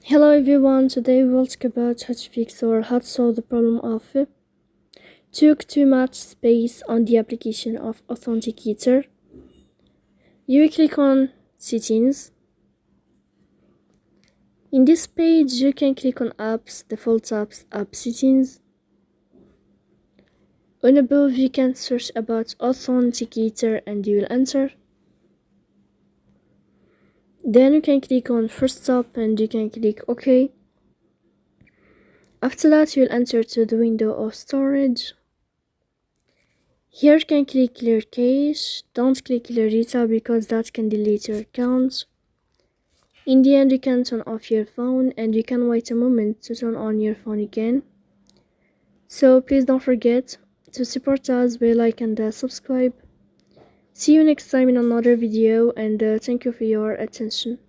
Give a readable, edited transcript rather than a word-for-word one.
Hello everyone, today we'll talk about how to fix or how to solve the problem of took too much space on the application of Authenticator. You will click on settings. In this page you can click on apps, default apps, app settings. On above you can search about Authenticator and you will enter. Then you can click on first stop and you can click OK. After that, you'll enter to the window of storage. Here you can click clear cache. Don't click clear data because that can delete your account. In the end, you can turn off your phone and you can wait a moment to turn on your phone again. So please don't forget to support us by like and subscribe. See you next time in another video and thank you for your attention.